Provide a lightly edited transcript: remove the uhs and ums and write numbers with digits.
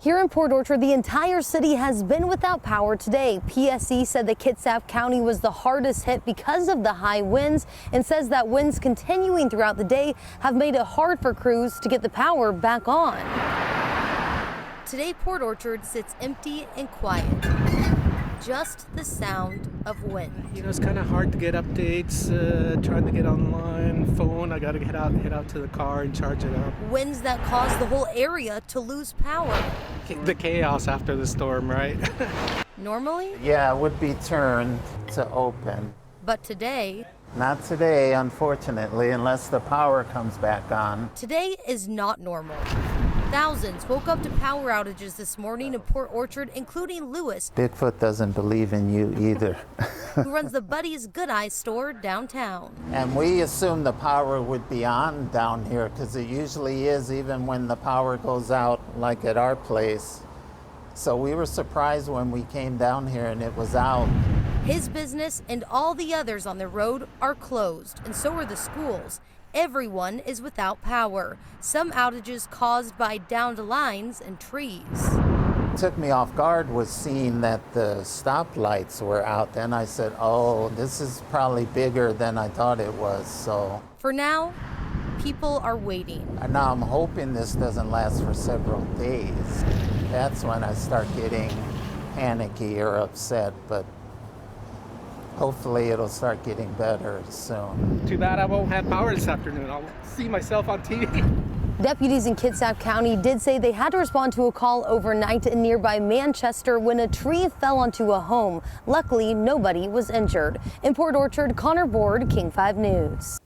Here in Port Orchard, the entire city has been without power today. PSE said that Kitsap County was the hardest hit because of the high winds and says that winds continuing throughout the day have made it hard for crews to get the power back on. Today, Port Orchard sits empty and quiet. Just the sound of wind. You know, it's kind of hard to get updates, trying to get online, phone. I got to head out to the car and charge it up. Winds that caused the whole area to lose power. The chaos after the storm, right? Normally? Yeah, it would be turned to open. But today? Not today, unfortunately, unless the power comes back on. Today is not normal. Thousands woke up to power outages this morning in Port Orchard, including Lewis. Bigfoot doesn't believe in you either. Who runs the Buddy's Good Eye store downtown. And we assumed the power would be on down here because it usually is even when the power goes out, like at our place. So we were surprised when we came down here and it was out. His business and all the others on the road are closed, and so are the schools. Everyone is without power. Some outages caused by downed lines and trees. What took me off guard was seeing that the stoplights were out. Then I said, oh, this is probably bigger than I thought it was. So for now, people are waiting. And now I'm hoping this doesn't last for several days. That's when I start getting panicky or upset, but hopefully it'll start getting better soon. Too bad I won't have power this afternoon. I'll see myself on TV. Deputies in Kitsap County did say they had to respond to a call overnight in nearby Manchester when a tree fell onto a home. Luckily, nobody was injured. In Port Orchard, Connor Board, King 5 News.